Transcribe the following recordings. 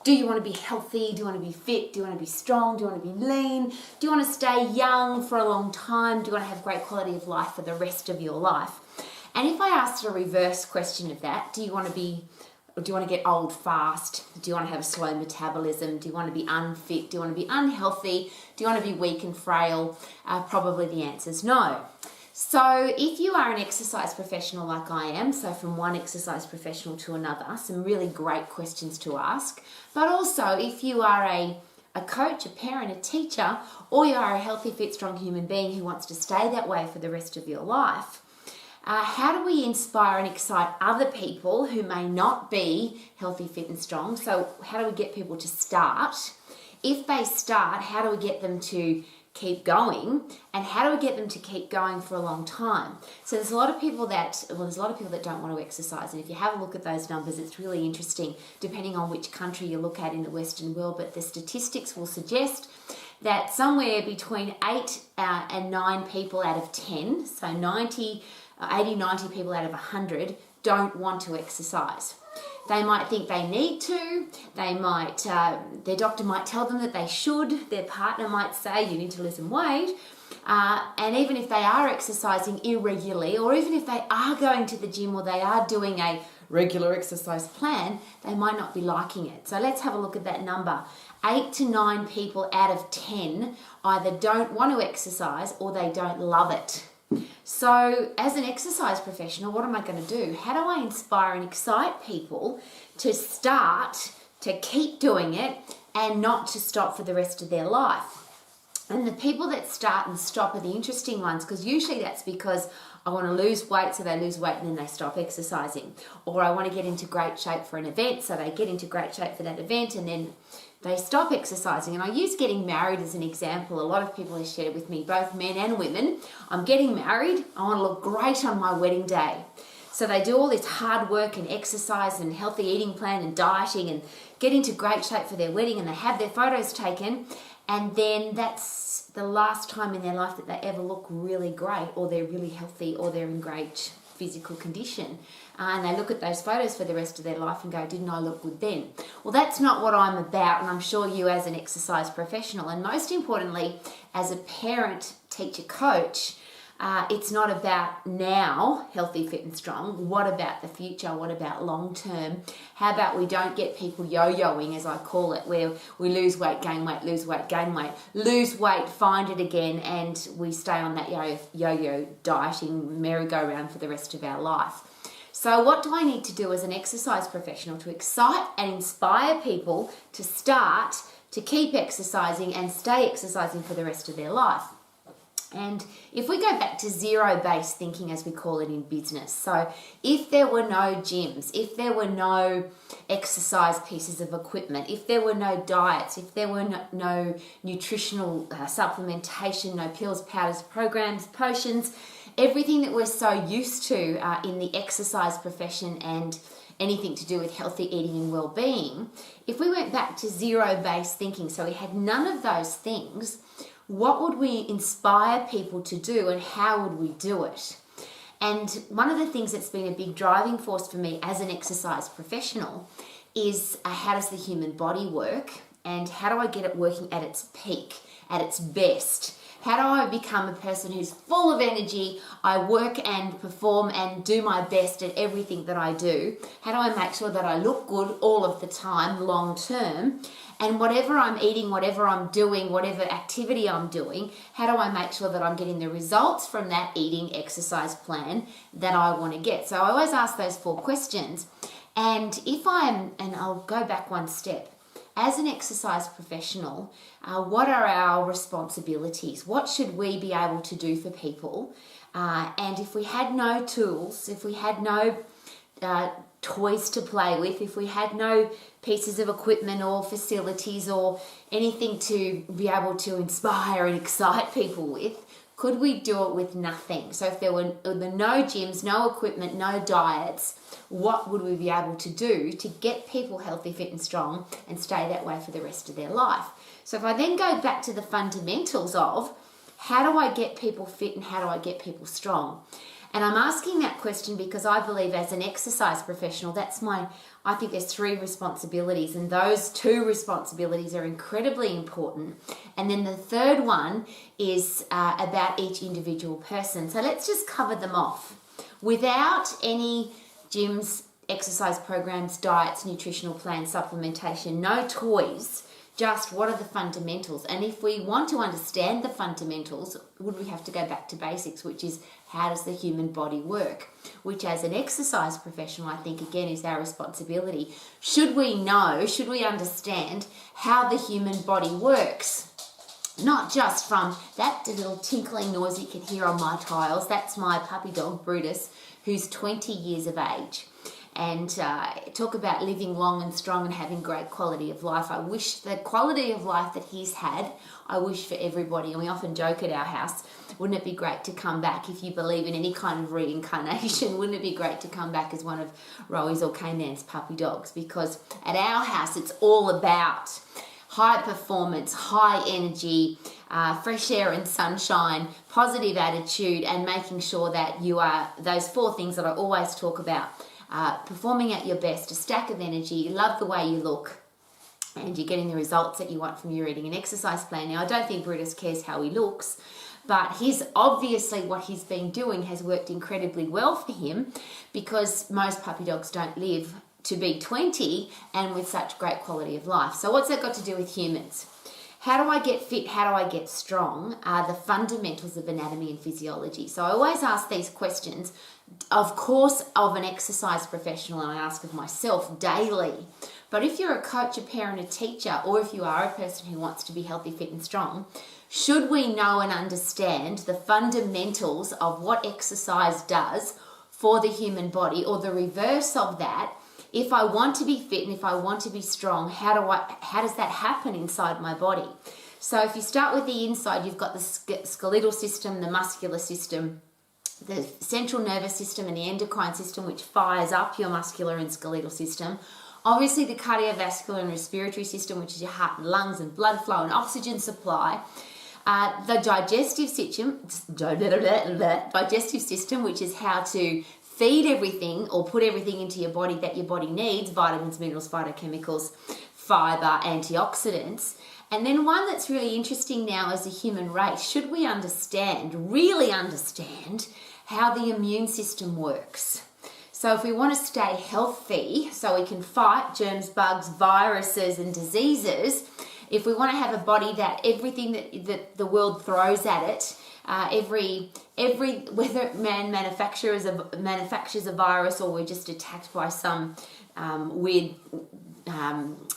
Do you want to be healthy? Do you want to be fit? Do you want to be strong? Do you want to be lean? Do you want to stay young for a long time? Do you want to have great quality of life for the rest of your life? And if I asked a reverse question of that, do you want to get old fast? Do you want to have a slow metabolism? Do you want to be unfit? Do you want to be unhealthy? Do you want to be weak and frail? Probably the answer is no. So if you are an exercise professional like I am, so from one exercise professional to another, some really great questions to ask. But also if you are a coach, a parent, a teacher, or you are a healthy, fit, strong human being who wants to stay that way for the rest of your life, how do we inspire and excite other people who may not be healthy, fit and strong? So how do we get people to start? If they start, how do we get them to keep going, and how do we get them to keep going for a long time? So there's a lot of people that don't want to exercise, and if you have a look at those numbers, it's really interesting depending on which country you look at in the Western world, but the statistics will suggest that somewhere between 8 and 9 people out of 10, so 90 people out of 100 don't want to exercise. They might think they need to, their doctor might tell them that they should, their partner might say you need to lose some weight, and even if they are exercising irregularly, or even if they are going to the gym or they are doing a regular exercise plan, they might not be liking it. So let's have a look at that number. 8 to 9 people out of 10 either don't want to exercise or they don't love it. So as an exercise professional, what am I going to do? How do I inspire and excite people to start, to keep doing it and not to stop for the rest of their life? And the people that start and stop are the interesting ones, because usually that's because I want to lose weight, so they lose weight and then they stop exercising. Or I want to get into great shape for an event, so they get into great shape for that event and then they stop exercising. And I use getting married as an example. A lot of people have shared with me, both men and women, I'm getting married, I want to look great on my wedding day. So they do all this hard work and exercise and healthy eating plan and dieting and get into great shape for their wedding, and they have their photos taken, and then that's the last time in their life that they ever look really great, or they're really healthy, or they're in great physical condition. And they look at those photos for the rest of their life and go, didn't I look good then? Well, that's not what I'm about, and I'm sure you as an exercise professional, and most importantly, as a parent, teacher, coach, it's not about now, healthy, fit and strong. What about the future? What about long term? How about we don't get people yo-yoing, as I call it, where we lose weight, gain weight, lose weight, gain weight, lose weight, find it again, and we stay on that yo-yo dieting merry-go-round for the rest of our life. So what do I need to do as an exercise professional to excite and inspire people to start, to keep exercising and stay exercising for the rest of their life? And if we go back to zero-based thinking, as we call it in business, so if there were no gyms, if there were no exercise pieces of equipment, if there were no diets, if there were no nutritional supplementation, no pills, powders, programs, potions, everything that we're so used to in the exercise profession and anything to do with healthy eating and well-being, if we went back to zero-based thinking, so we had none of those things, what would we inspire people to do and how would we do it? And one of the things that's been a big driving force for me as an exercise professional is how does the human body work, and how do I get it working at its peak, at its best? How do I become a person who's full of energy? I work and perform and do my best at everything that I do. How do I make sure that I look good all of the time, long term? And whatever I'm eating, whatever I'm doing, whatever activity I'm doing, how do I make sure that I'm getting the results from that eating exercise plan that I want to get? So I always ask those 4 questions. And I'll go back one step. As an exercise professional, what are our responsibilities? What should we be able to do for people? And if we had no tools, if we had no toys to play with, if we had no pieces of equipment or facilities or anything to be able to inspire and excite people with, could we do it with nothing? So if there were no gyms, no equipment, no diets, what would we be able to do to get people healthy, fit and strong and stay that way for the rest of their life? So if I then go back to the fundamentals of how do I get people fit and how do I get people strong? And I'm asking that question because I believe as an exercise professional, I think there's 3 responsibilities, and those 2 responsibilities are incredibly important. And then the third one is about each individual person. So let's just cover them off. Without any gyms, exercise programs, diets, nutritional plans, supplementation, no toys, just what are the fundamentals? And if we want to understand the fundamentals, would we have to go back to basics, which is how does the human body work? Which as an exercise professional, I think again is our responsibility. Should we understand how the human body works? Not just from that little tinkling noise you can hear on my tiles. That's my puppy dog, Brutus, who's 20 years of age. And talk about living long and strong and having great quality of life. I wish the quality of life that he's had, I wish for everybody. And we often joke at our house, wouldn't it be great to come back if you believe in any kind of reincarnation? Wouldn't it be great to come back as one of Rowie's or K-Man's puppy dogs? Because at our house, it's all about high performance, high energy, fresh air and sunshine, positive attitude, and making sure that you are those 4 things that I always talk about. Performing at your best, a stack of energy, you love the way you look, and you're getting the results that you want from your eating and exercise plan. Now, I don't think Brutus cares how he looks, but obviously what he's been doing has worked incredibly well for him, because most puppy dogs don't live to be 20 and with such great quality of life. So what's that got to do with humans? How do I get fit? How do I get strong? Are the fundamentals of anatomy and physiology. So I always ask these questions, of course, of an exercise professional, and I ask of myself daily. But if you're a coach, a parent, a teacher, or if you are a person who wants to be healthy, fit, and strong, should we know and understand the fundamentals of what exercise does for the human body, or the reverse of that? If I want to be fit and if I want to be strong, how does that happen inside my body? So if you start with the inside, you've got the skeletal system, the muscular system, the central nervous system, and the endocrine system, which fires up your muscular and skeletal system. Obviously the cardiovascular and respiratory system, which is your heart and lungs and blood flow and oxygen supply. The digestive system, which is how to feed everything or put everything into your body that your body needs, vitamins, minerals, phytochemicals, fiber, antioxidants. And then one that's really interesting now as a human race, should we really understand how the immune system works? So if we want to stay healthy, so we can fight germs, bugs, viruses, and diseases, if we want to have a body that everything that the world throws at it, whether man manufactures a virus, or we're just attacked by some weird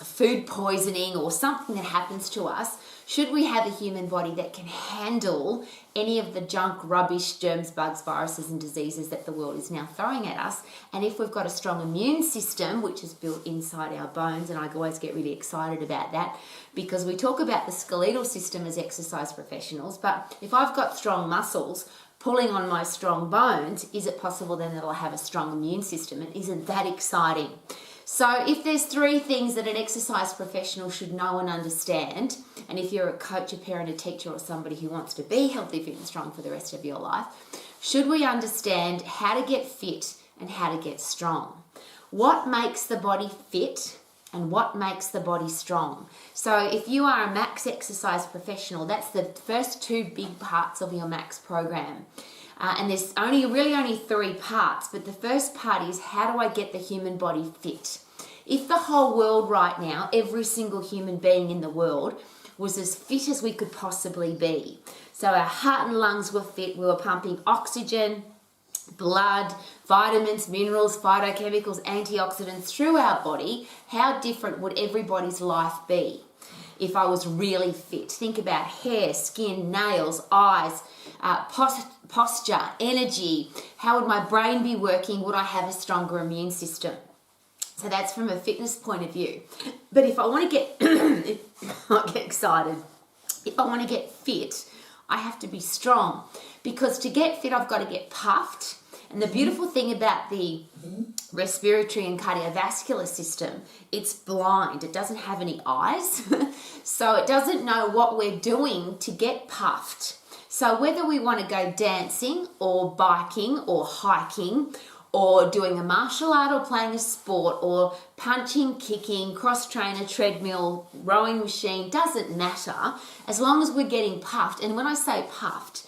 food poisoning or something that happens to us, should we have a human body that can handle any of the junk, rubbish, germs, bugs, viruses, and diseases that the world is now throwing at us? And if we've got a strong immune system, which is built inside our bones, and I always get really excited about that, because we talk about the skeletal system as exercise professionals, but if I've got strong muscles pulling on my strong bones, is it possible then that I'll have a strong immune system? And isn't that exciting? So if there's 3 things that an exercise professional should know and understand, and if you're a coach, a parent, a teacher, or somebody who wants to be healthy, fit, and strong for the rest of your life, should we understand how to get fit and how to get strong? What makes the body fit and what makes the body strong? So if you are a max exercise professional, that's the first 2 big parts of your max program. And there's only 3 parts, but the first part is, how do I get the human body fit? If the whole world right now, every single human being in the world, was as fit as we could possibly be, so our heart and lungs were fit, we were pumping oxygen, blood, vitamins, minerals, phytochemicals, antioxidants through our body, how different would everybody's life be if I was really fit? Think about hair, skin, nails, eyes, posture, energy. How would my brain be working? Would I have a stronger immune system? So that's from a fitness point of view. But if I want to get, I get excited. If I want to get fit, I have to be strong, because to get fit, I've got to get puffed. And the beautiful thing about the respiratory and cardiovascular system, it's blind. It doesn't have any eyes. So it doesn't know what we're doing to get puffed. So whether we want to go dancing or biking or hiking or doing a martial art or playing a sport or punching, kicking, cross-trainer, treadmill, rowing machine, doesn't matter as long as we're getting puffed. And when I say puffed,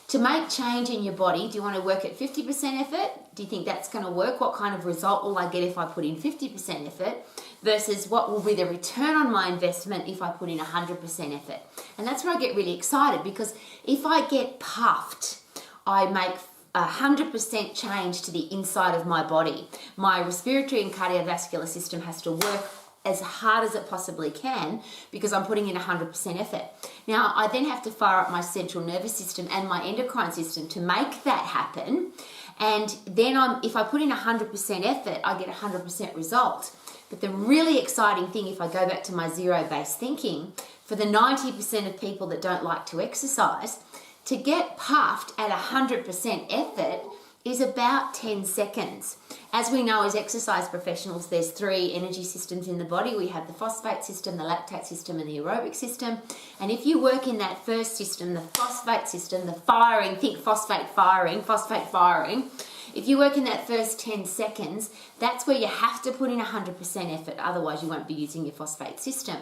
to make change in your body, do you want to work at 50% effort? Do you think that's going to work? What kind of result will I get if I put in 50% effort versus what will be the return on my investment if I put in 100% effort? And that's where I get really excited, because if I get puffed, I make 100% change to the inside of my body. My respiratory and cardiovascular system has to work as hard as it possibly can because I'm putting in 100% effort. Now, I then have to fire up my central nervous system and my endocrine system to make that happen. And then if I put in 100% effort, I get 100% result. But the really exciting thing, if I go back to my zero-based thinking, for the 90% of people that don't like to exercise, to get puffed at 100% effort is about 10 seconds. As we know as exercise professionals, there's 3 energy systems in the body. We have the phosphate system, the lactate system, and the aerobic system. And if you work in that first system, the phosphate system, the firing, think phosphate firing, if you work in that first 10 seconds, that's where you have to put in 100% effort, otherwise you won't be using your phosphate system.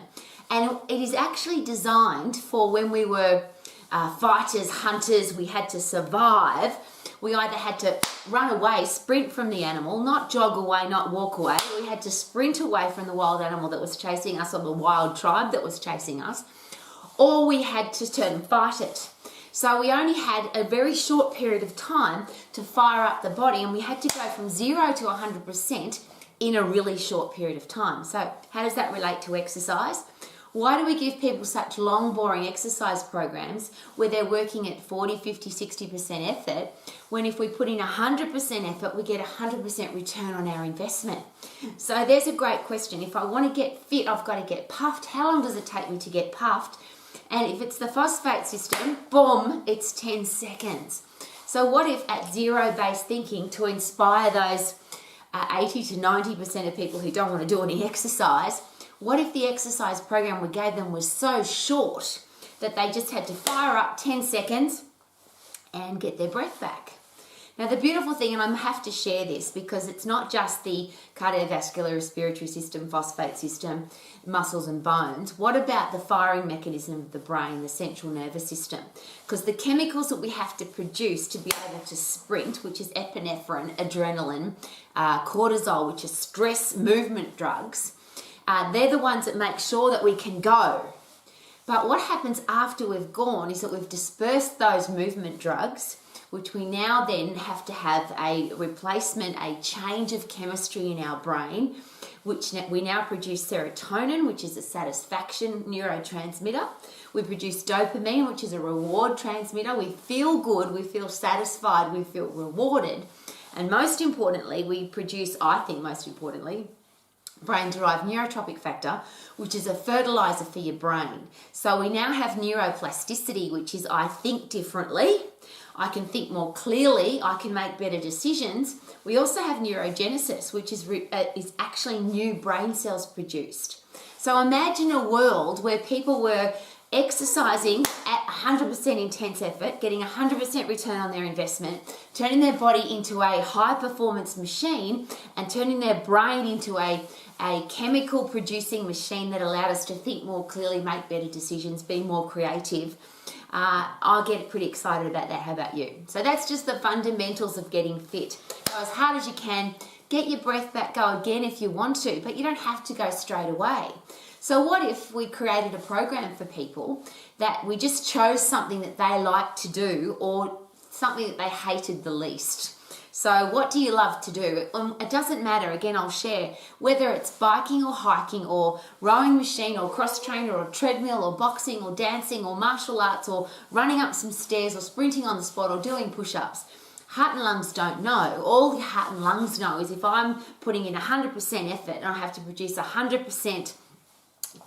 And it is actually designed for when we were fighters, hunters, we had to survive. We either had to run away, sprint from the animal, not jog away, not walk away. We had to sprint away from the wild animal that was chasing us or the wild tribe that was chasing us, or we had to turn and fight it. So we only had a very short period of time to fire up the body, and we had to go from 0 to 100% in a really short period of time. So how does that relate to exercise? Why do we give people such long, boring exercise programs where they're working at 40, 50, 60% effort, when if we put in 100% effort, we get 100% return on our investment? So there's a great question. If I want to get fit, I've got to get puffed. How long does it take me to get puffed? And if it's the phosphate system, boom, it's 10 seconds. So what if at zero-based thinking, to inspire those 80 to 90% of people who don't want to do any exercise, what if the exercise program we gave them was so short that they just had to fire up 10 seconds and get their breath back? Now, the beautiful thing, and I have to share this because it's not just the cardiovascular, respiratory system, phosphate system, muscles and bones. What about the firing mechanism of the brain, the central nervous system? Because the chemicals that we have to produce to be able to sprint, which is epinephrine, adrenaline, cortisol, which is stress movement drugs, they're the ones that make sure that we can go. But what happens after we've gone is that we've dispersed those movement drugs, which we now then have to have a replacement, a change of chemistry in our brain, which we now produce serotonin, which is a satisfaction neurotransmitter. We produce dopamine, which is a reward transmitter. We feel good, we feel satisfied, we feel rewarded. And most importantly, we produce, I think most importantly, brain-derived neurotropic factor, which is a fertilizer for your brain. So we now have neuroplasticity, which is I think differently, I can think more clearly, I can make better decisions. We also have neurogenesis, which is actually new brain cells produced. So imagine a world where people were exercising at 100% intense effort, getting 100% return on their investment, turning their body into a high-performance machine and turning their brain into a chemical producing machine that allowed us to think more clearly, make better decisions, be more creative. I'll get pretty excited about that. How about you? So that's just the fundamentals of getting fit. Go as hard as you can, get your breath back, go again if you want to, but you don't have to go straight away. So what if we created a program for people that we just chose something that they like to do or something that they hated the least? So what do you love to do? It doesn't matter. Again, I'll share whether it's biking or hiking or rowing machine or cross trainer or treadmill or boxing or dancing or martial arts or running up some stairs or sprinting on the spot or doing push-ups. Heart and lungs don't know. All the heart and lungs know is if I'm putting in 100% effort and I have to produce 100%,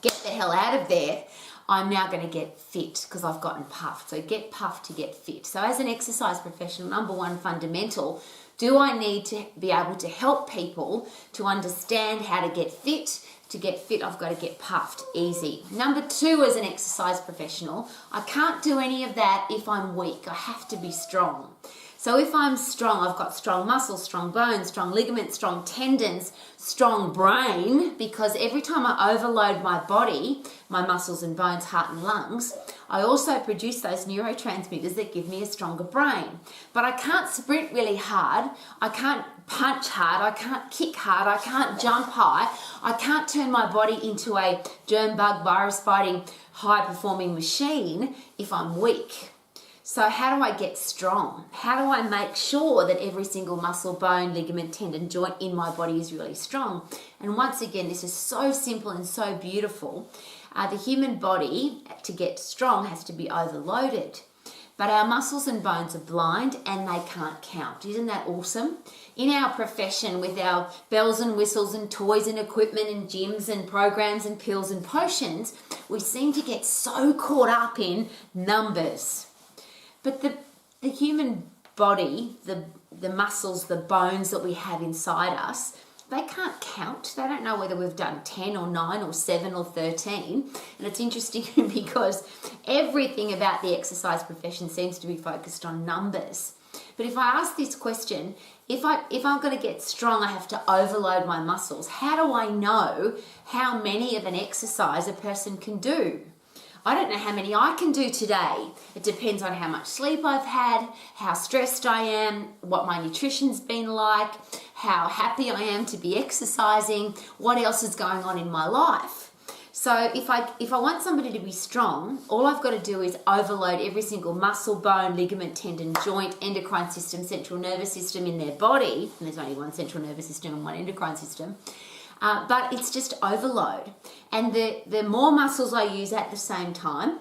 get the hell out of there, I'm now going to get fit because I've gotten puffed. So get puffed to get fit. So as an exercise professional, number one fundamental Do I need to be able to help people to understand how to get fit? To get fit, I've got to get puffed. Easy. Number 2, as an exercise professional, I can't do any of that if I'm weak. I have to be strong. So if I'm strong, I've got strong muscles, strong bones, strong ligaments, strong tendons, strong brain, because every time I overload my body, my muscles and bones, heart and lungs, I also produce those neurotransmitters that give me a stronger brain. But I can't sprint really hard, I can't punch hard, I can't kick hard, I can't jump high, I can't turn my body into a germ, bug, virus fighting, high performing machine if I'm weak. So how do I get strong? How do I make sure that every single muscle, bone, ligament, tendon, joint in my body is really strong? And once again, this is so simple and so beautiful. The human body, to get strong, has to be overloaded. But our muscles and bones are blind and they can't count. Isn't that awesome? In our profession, with our bells and whistles and toys and equipment and gyms and programs and pills and potions, we seem to get so caught up in numbers. But the human body, the muscles, the bones that we have inside us, they can't count. They don't know whether we've done 10 or 9 or 7 or 13. And it's interesting because everything about the exercise profession seems to be focused on numbers. But if I ask this question, if I'm going to get strong, I have to overload my muscles. How do I know how many of an exercise a person can do? I don't know how many I can do today. It depends on how much sleep I've had, how stressed I am, what my nutrition's been like, how happy I am to be exercising, what else is going on in my life. So if I want somebody to be strong, all I've got to do is overload every single muscle, bone, ligament, tendon, joint, endocrine system, central nervous system in their body, and there's only one central nervous system and one endocrine system, but it's just overload. And the more muscles I use at the same time,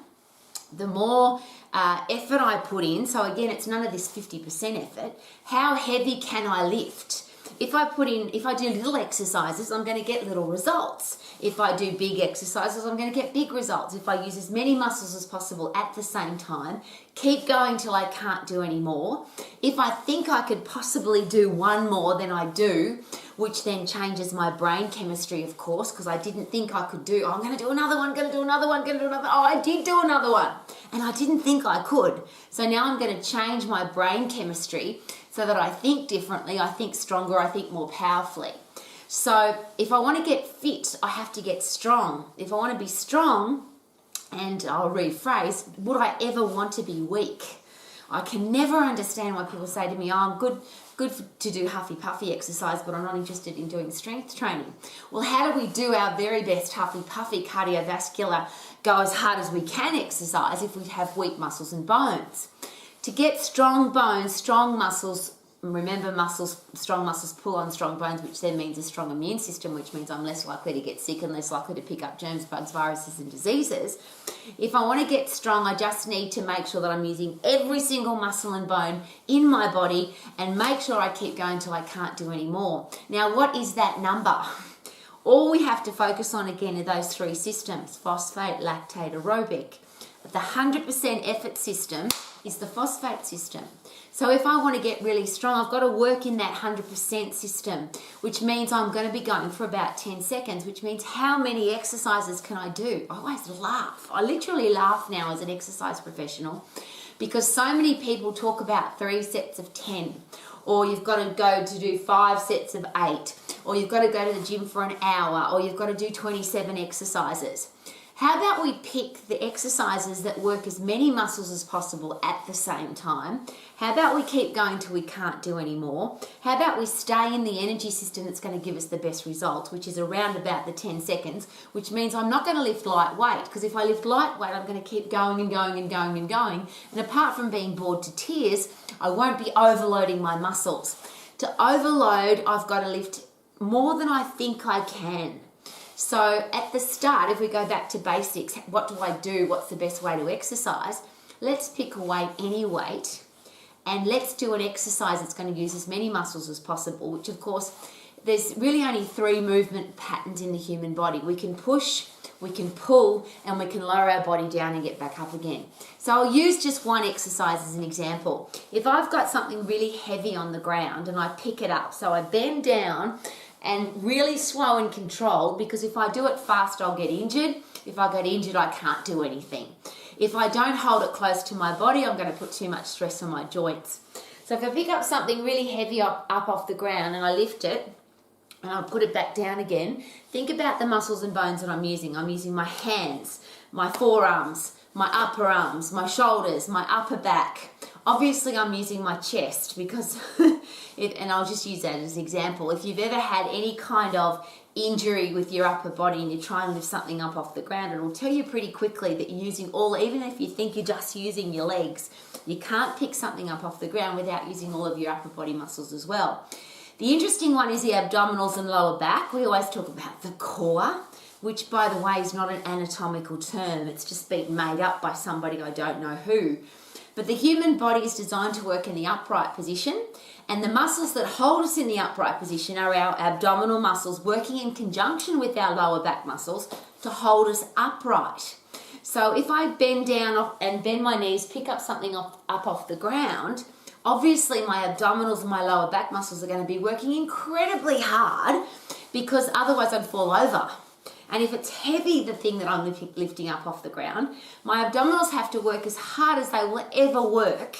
the more effort I put in. So again, it's none of this 50% effort. How heavy can I lift? If I do little exercises, I'm going to get little results. If I do big exercises, I'm going to get big results. If I use as many muscles as possible at the same time, keep going till I can't do any more. If I think I could possibly do one more than I do, which then changes my brain chemistry, of course, because I didn't think I could do, I'm going to do another one, going to do another one, going to do another. Oh, I did do another one. And I didn't think I could. So now I'm going to change my brain chemistry so that I think differently, I think stronger, I think more powerfully. So if I want to get fit, I have to get strong. If I want to be strong, and I'll rephrase, would I ever want to be weak? I can never understand why people say to me, oh, I'm good to do huffy-puffy exercise, but I'm not interested in doing strength training. Well, how do we do our very best huffy-puffy cardiovascular, go as hard as we can exercise if we have weak muscles and bones? To get strong bones, strong muscles, remember strong muscles pull on strong bones, which then means a strong immune system, which means I'm less likely to get sick and less likely to pick up germs, bugs, viruses and diseases. If I want to get strong, I just need to make sure that I'm using every single muscle and bone in my body and make sure I keep going till I can't do any more. Now, what is that number? All we have to focus on again are those 3 systems, phosphate, lactate, aerobic. The 100% effort system is the phosphate system. So if I want to get really strong, I've got to work in that 100% system, which means I'm going to be going for about 10 seconds, which means how many exercises can I do? I always laugh. I literally laugh now as an exercise professional because so many people talk about 3 sets of 10, or you've got to go to do 5 sets of 8, or you've got to go to the gym for an hour, or you've got to do 27 exercises. How about we pick the exercises that work as many muscles as possible at the same time? How about we keep going till we can't do any more? How about we stay in the energy system that's going to give us the best results, which is around about the 10 seconds, which means I'm not going to lift lightweight, because if I lift lightweight, I'm going to keep going and going and going and going. And apart from being bored to tears, I won't be overloading my muscles. To overload, I've got to lift more than I think I can. So at the start, if we go back to basics, what do I do? What's the best way to exercise? Let's pick a weight, any weight, and let's do an exercise that's going to use as many muscles as possible, which of course, there's really only 3 movement patterns in the human body. We can push, we can pull, and we can lower our body down and get back up again. So I'll use just one exercise as an example. If I've got something really heavy on the ground and I pick it up, so I bend down and really slow and controlled, because if I do it fast, I'll get injured. If I get injured, I can't do anything. If I don't hold it close to my body, I'm going to put too much stress on my joints. So if I pick up something really heavy up off the ground and I lift it and I put it back down again, think about the muscles and bones that I'm using. I'm using my hands, my forearms, my upper arms, my shoulders, my upper back. Obviously, I'm using my chest because, and I'll just use that as an example. If you've ever had any kind of injury with your upper body and you try and lift something up off the ground, it'll tell you pretty quickly that you're using even if you think you're just using your legs, you can't pick something up off the ground without using all of your upper body muscles as well. The interesting one is the abdominals and lower back. We always talk about the core, which, by the way, is not an anatomical term. It's just been made up by somebody, I don't know who. But the human body is designed to work in the upright position, and the muscles that hold us in the upright position are our abdominal muscles working in conjunction with our lower back muscles to hold us upright. So if I bend down and bend my knees, pick up something up off the ground, obviously my abdominals and my lower back muscles are going to be working incredibly hard, because otherwise I'd fall over. And if it's heavy, the thing that I'm lifting up off the ground, my abdominals have to work as hard as they will ever work,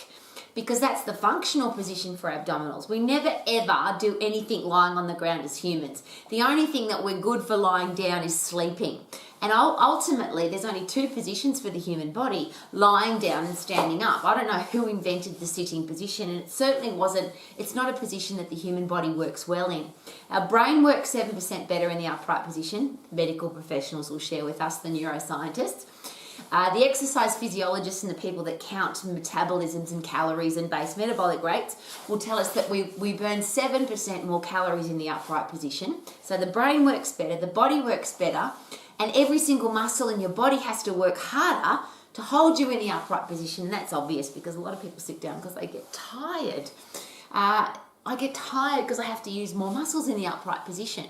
because that's the functional position for abdominals. We never ever do anything lying on the ground as humans. The only thing that we're good for lying down is sleeping. And ultimately, there's only two positions for the human body, lying down and standing up. I don't know who invented the sitting position, and it's not a position that the human body works well in. Our brain works 7% better in the upright position. Medical professionals will share with us, the neuroscientists. The exercise physiologists and the people that count metabolisms and calories and base metabolic rates will tell us that we burn 7% more calories in the upright position. So the brain works better, the body works better, and every single muscle in your body has to work harder to hold you in the upright position. And that's obvious because a lot of people sit down because they get tired. I get tired because I have to use more muscles in the upright position.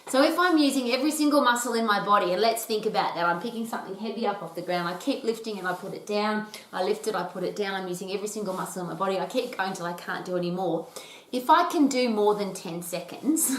So if I'm using every single muscle in my body, and let's think about that, I'm picking something heavy up off the ground, I keep lifting and I put it down, I lift it, I put it down, I'm using every single muscle in my body, I keep going till I can't do any more. If I can do more than 10 seconds,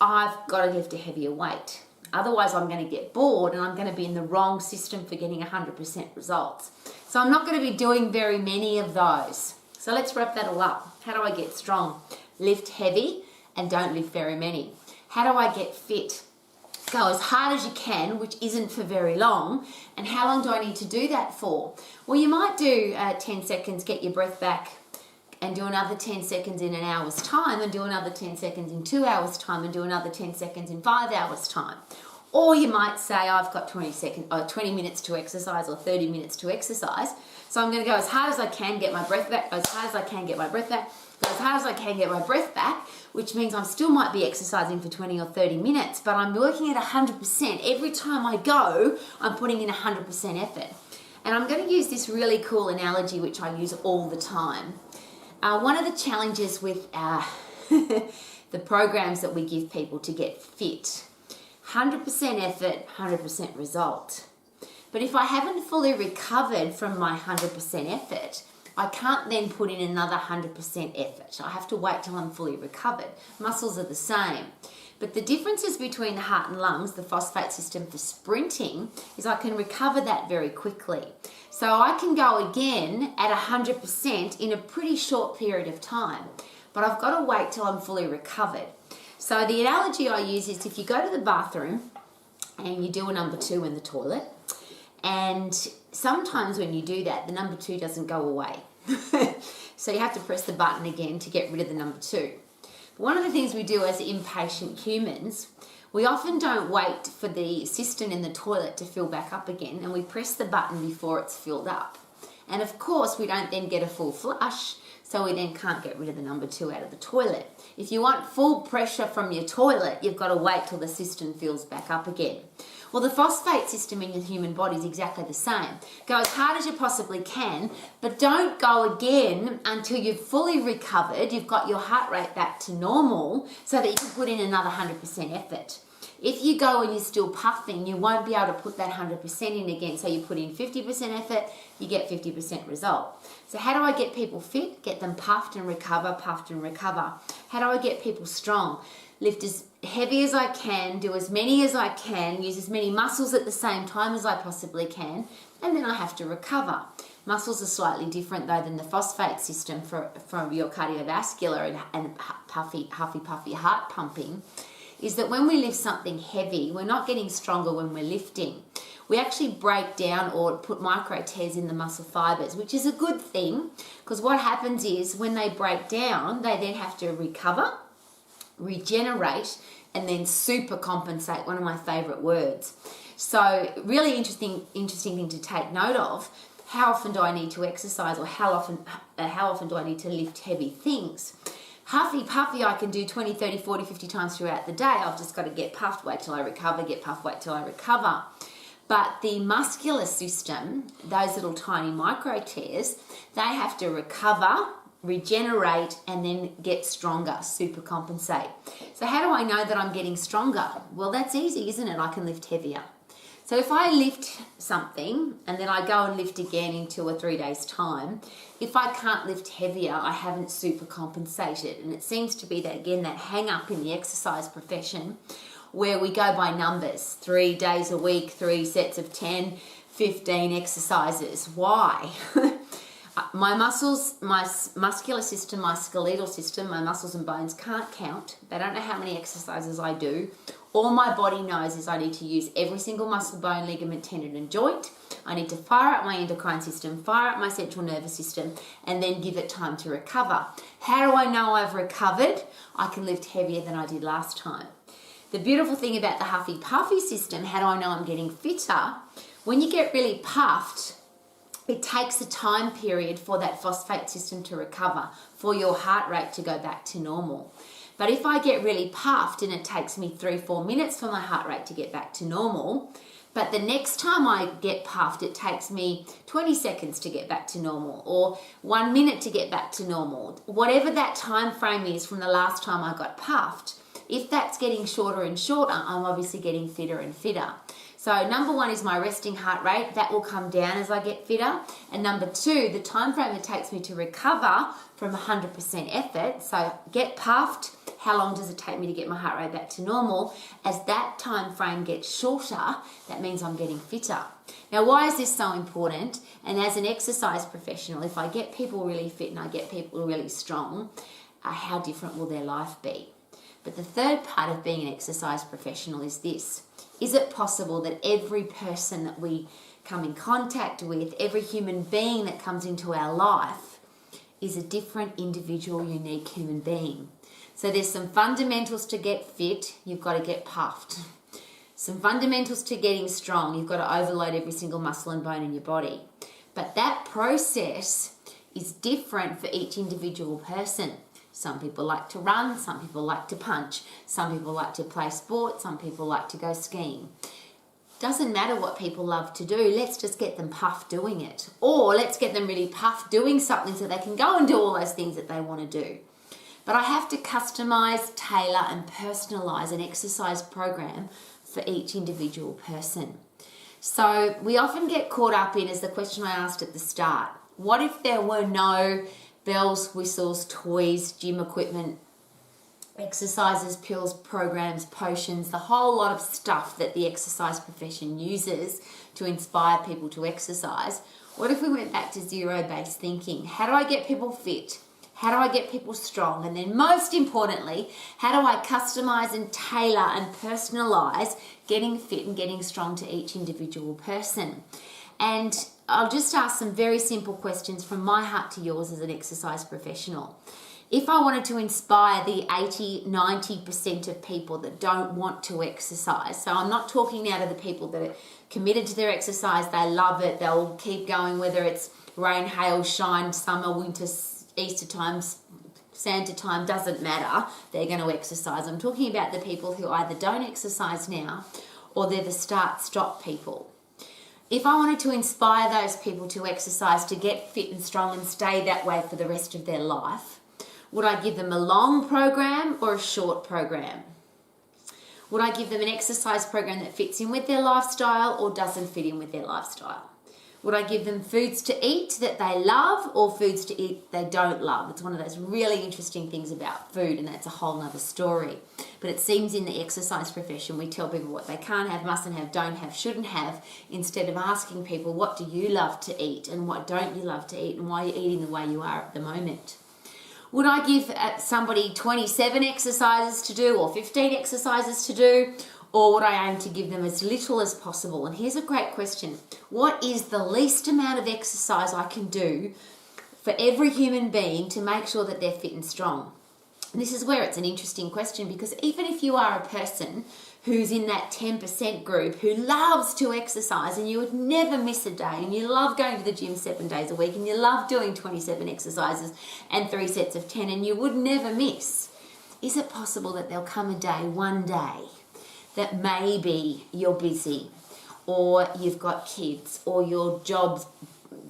I've got to lift a heavier weight. Otherwise, I'm going to get bored and I'm going to be in the wrong system for getting 100% results. So I'm not going to be doing very many of those. So let's wrap that all up. How do I get strong? Lift heavy and don't lift very many. How do I get fit? Go as hard as you can, which isn't for very long. And how long do I need to do that for? Well, you might do 10 seconds, get your breath back, and do another 10 seconds in an hour's time, and do another 10 seconds in 2 hours' time, and do another 10 seconds in 5 hours' time. Or you might say, I've got 20 minutes to exercise or 30 minutes to exercise. So I'm going to go as hard as I can, get my breath back, go as hard as I can, get my breath back, go as hard as I can, get my breath back, which means I still might be exercising for 20 or 30 minutes, but I'm working at 100%. Every time I go, I'm putting in 100% effort. And I'm going to use this really cool analogy, which I use all the time. One of the challenges with the programs that we give people to get fit, 100% effort, 100% result. But if I haven't fully recovered from my 100% effort, I can't then put in another 100% effort. I have to wait till I'm fully recovered. Muscles are the same. But the differences between the heart and lungs, the phosphate system for sprinting, is I can recover that very quickly. So I can go again at 100% in a pretty short period of time. But I've got to wait till I'm fully recovered. So the analogy I use is if you go to the bathroom and you do a number 2 in the toilet, and sometimes when you do that, the number 2 doesn't go away. So you have to press the button again to get rid of the number 2. But one of the things we do as impatient humans, we often don't wait for the cistern in the toilet to fill back up again, and we press the button before it's filled up. And of course, we don't then get a full flush, so we then can't get rid of the number 2 out of the toilet. If you want full pressure from your toilet, you've got to wait till the cistern fills back up again. Well, the phosphate system in your human body is exactly the same. Go as hard as you possibly can, but don't go again until you've fully recovered, you've got your heart rate back to normal, so that you can put in another 100% effort. If you go and you're still puffing, you won't be able to put that 100% in again. So you put in 50% effort, you get 50% result. So how do I get people fit? Get them puffed and recover, puffed and recover. How do I get people strong? Lift as heavy as I can, do as many as I can, use as many muscles at the same time as I possibly can, and then I have to recover. Muscles are slightly different though than the phosphate system from your cardiovascular and puffy heart pumping, is that when we lift something heavy, we're not getting stronger when we're lifting. We actually break down or put micro tears in the muscle fibers, which is a good thing, because what happens is when they break down, they then have to recover, regenerate, and then super compensate, one of my favorite words. So really interesting thing to take note of. How often do I need to exercise, or how often do I need to lift heavy things? Huffy puffy I can do 20, 30, 40, 50 times throughout the day. I've just got to get puffed, wait till I recover, get puffed, wait till I recover. But the muscular system, those little tiny micro tears, they have to recover, regenerate, and then get stronger, super compensate. So how do I know that I'm getting stronger? Well, that's easy, isn't it? I can lift heavier. So if I lift something and then I go and lift again in 2 or 3 days' time, if I can't lift heavier, I haven't super compensated. And it seems to be that, again, that hang up in the exercise profession where we go by numbers, 3 days a week, 3 sets of 10, 15 exercises. Why? My muscles, my muscular system, my skeletal system, my muscles and bones can't count. They don't know how many exercises I do. All my body knows is I need to use every single muscle, bone, ligament, tendon and joint. I need to fire up my endocrine system, fire up my central nervous system, and then give it time to recover. How do I know I've recovered? I can lift heavier than I did last time. The beautiful thing about the huffy puffy system, how do I know I'm getting fitter? When you get really puffed, it takes a time period for that phosphate system to recover, for your heart rate to go back to normal. But if I get really puffed and it takes me 3-4 minutes for my heart rate to get back to normal, but the next time I get puffed, it takes me 20 seconds to get back to normal, or 1 minute to get back to normal. Whatever that time frame is from the last time I got puffed, if that's getting shorter and shorter, I'm obviously getting fitter and fitter. So number 1 is my resting heart rate. That will come down as I get fitter. And number 2, the time frame it takes me to recover from 100% effort. So get puffed. How long does it take me to get my heart rate back to normal? As that time frame gets shorter, that means I'm getting fitter. Now, why is this so important? And as an exercise professional, if I get people really fit and I get people really strong, how different will their life be? But the third part of being an exercise professional is this. Is it possible that every person that we come in contact with, every human being that comes into our life, is a different individual, unique human being? So there's some fundamentals to get fit, you've got to get puffed. Some fundamentals to getting strong, you've got to overload every single muscle and bone in your body. But that process is different for each individual person. Some people like to run, some people like to punch, some people like to play sport, some people like to go skiing. Doesn't matter what people love to do, let's just get them puffed doing it. Or let's get them really puffed doing something so they can go and do all those things that they want to do. But I have to customize, tailor and personalize an exercise program for each individual person. So we often get caught up in, as the question I asked at the start, what if there were no bells, whistles, toys, gym equipment, exercises, pills, programs, potions, the whole lot of stuff that the exercise profession uses to inspire people to exercise? What if we went back to zero-based thinking? How do I get people fit? How do I get people strong? And then most importantly, how do I customize and tailor and personalize getting fit and getting strong to each individual person? And I'll just ask some very simple questions from my heart to yours as an exercise professional. If I wanted to inspire the 80-90% of people that don't want to exercise, so I'm not talking now to the people that are committed to their exercise, they love it, they'll keep going whether it's rain, hail, shine, summer, winter, Easter time, Santa time, doesn't matter, they're going to exercise. I'm talking about the people who either don't exercise now or they're the start-stop people. If I wanted to inspire those people to exercise, to get fit and strong and stay that way for the rest of their life, would I give them a long program or a short program? Would I give them an exercise program that fits in with their lifestyle or doesn't fit in with their lifestyle? Would I give them foods to eat that they love or foods to eat they don't love? It's one of those really interesting things about food, and that's a whole nother story. But it seems in the exercise profession we tell people what they can't have, mustn't have, don't have, shouldn't have, instead of asking people, what do you love to eat and what don't you love to eat and why are you eating the way you are at the moment? Would I give somebody 27 exercises to do or 15 exercises to do? Or would I aim to give them as little as possible? And here's a great question. What is the least amount of exercise I can do for every human being to make sure that they're fit and strong? And this is where it's an interesting question, because even if you are a person who's in that 10% group who loves to exercise and you would never miss a day and you love going to the gym 7 days a week and you love doing 27 exercises and 3 sets of 10 and you would never miss, is it possible that there'll come a day, one day, that maybe you're busy or you've got kids or your job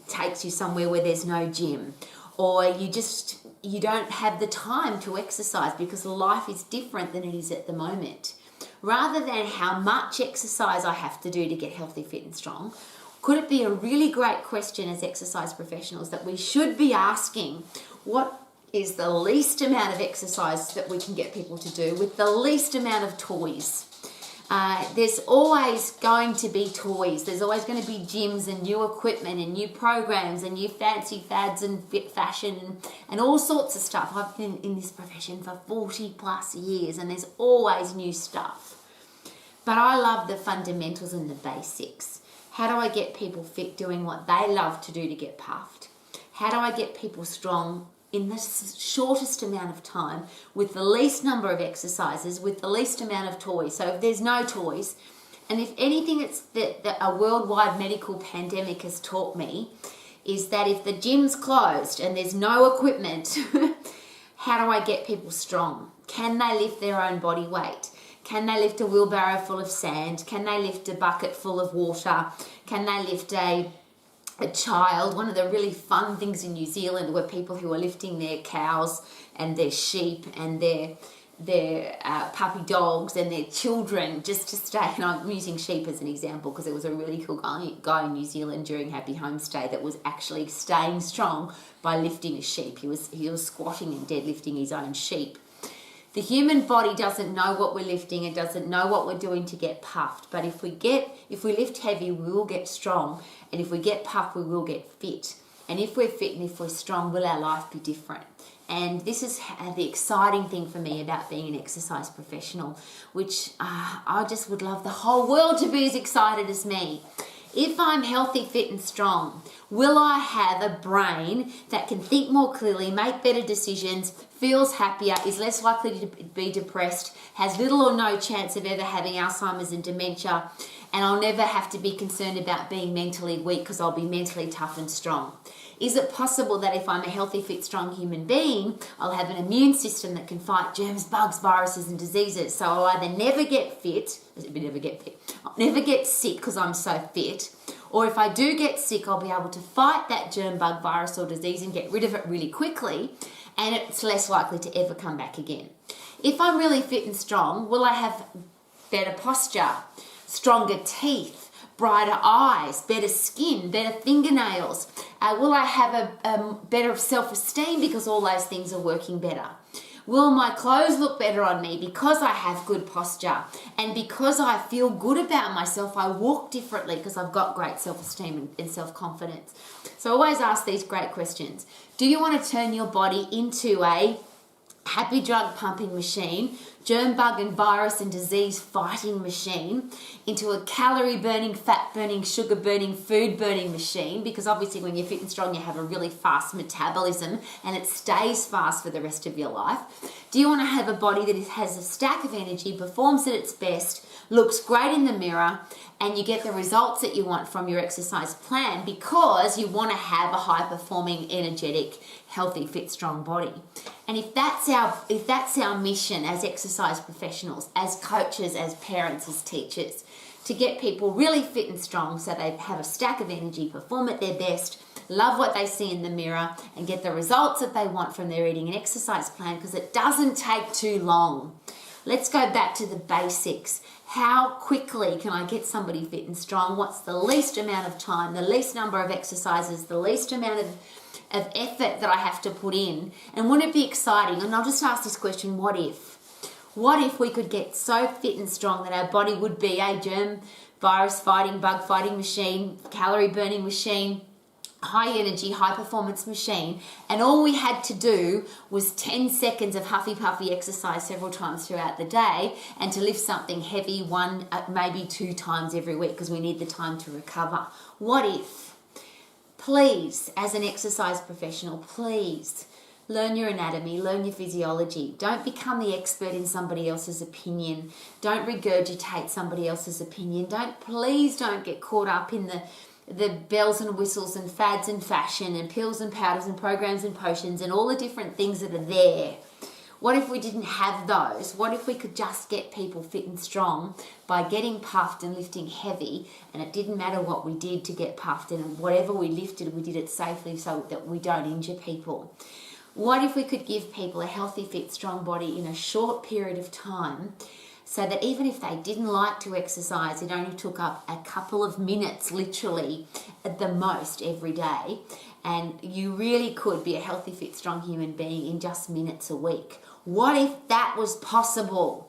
takes you somewhere where there's no gym or you don't have the time to exercise because life is different than it is at the moment? Rather than how much exercise I have to do to get healthy, fit and strong, could it be a really great question as exercise professionals that we should be asking, what is the least amount of exercise that we can get people to do with the least amount of toys? There's always going to be toys. There's always going to be gyms and new equipment and new programs and new fancy fads and fit fashion and all sorts of stuff. I've been in this profession for 40 plus years and there's always new stuff. But I love the fundamentals and the basics. How do I get people fit doing what they love to do to get puffed? How do I get people strong in the shortest amount of time with the least number of exercises, with the least amount of toys? So if there's no toys, and if anything that a worldwide medical pandemic has taught me is that if the gym's closed and there's no equipment, how do I get people strong? Can they lift their own body weight? Can they lift a wheelbarrow full of sand? Can they lift a bucket full of water? Can they lift a child? One of the really fun things in New Zealand were people who were lifting their cows and their sheep and their puppy dogs and their children just to stay. And I'm using sheep as an example because there was a really cool guy in New Zealand during Happy Homestay that was actually staying strong by lifting a sheep. He was squatting and deadlifting his own sheep. The human body doesn't know what we're lifting. It doesn't know what we're doing to get puffed. But if we lift heavy, we will get strong. And if we get puffed, we will get fit. And if we're fit and if we're strong, will our life be different? And this is the exciting thing for me about being an exercise professional, which I just would love the whole world to be as excited as me. If I'm healthy, fit and strong, will I have a brain that can think more clearly, make better decisions, feels happier, is less likely to be depressed, has little or no chance of ever having Alzheimer's and dementia, and I'll never have to be concerned about being mentally weak because I'll be mentally tough and strong? Is it possible that if I'm a healthy, fit, strong human being, I'll have an immune system that can fight germs, bugs, viruses and diseases? So I'll either never get I'll never get sick because I'm so fit, or if I do get sick, I'll be able to fight that germ, bug, virus or disease and get rid of it really quickly, and it's less likely to ever come back again. If I'm really fit and strong, will I have better posture, stronger teeth, brighter eyes, better skin, better fingernails? Will I have a better self-esteem because all those things are working better? Will my clothes look better on me because I have good posture? And because I feel good about myself, I walk differently because I've got great self-esteem and self-confidence. So I always ask these great questions. Do you want to turn your body into a happy drug pumping machine, germ, bug and virus and disease fighting machine, into a calorie burning, fat burning, sugar burning, food burning machine? Because obviously when you're fit and strong, you have a really fast metabolism and it stays fast for the rest of your life. Do you want to have a body that has a stack of energy, performs at its best, looks great in the mirror, and you get the results that you want from your exercise plan because you want to have a high performing, energetic, healthy, fit, strong body? And if that's our mission as exercise professionals, as coaches, as parents, as teachers, to get people really fit and strong so they have a stack of energy, perform at their best, love what they see in the mirror, and get the results that they want from their eating and exercise plan, because it doesn't take too long Let's go back to the basics. How quickly can I get somebody fit and strong? What's the least amount of time, the least number of exercises, the least amount of effort that I have to put in? And wouldn't it be exciting? And I'll just ask this question, what if? What if we could get so fit and strong that our body would be a germ, virus fighting, bug fighting machine, calorie burning machine, high energy, high performance machine, and all we had to do was 10 seconds of huffy puffy exercise several times throughout the day, and to lift something heavy one, maybe 2 times every week, because we need the time to recover. What if? Please, as an exercise professional, please learn your anatomy, learn your physiology. Don't become the expert in somebody else's opinion. Don't regurgitate somebody else's opinion. Please don't get caught up in the bells and whistles and fads and fashion and pills and powders and programs and potions and all the different things that are there. What if we didn't have those? What if we could just get people fit and strong by getting puffed and lifting heavy, and it didn't matter what we did to get puffed, and whatever we lifted, we did it safely so that we don't injure people? What if we could give people a healthy, fit, strong body in a short period of time, so that even if they didn't like to exercise, it only took up a couple of minutes, literally, at the most every day, and you really could be a healthy, fit, strong human being in just minutes a week? What if that was possible?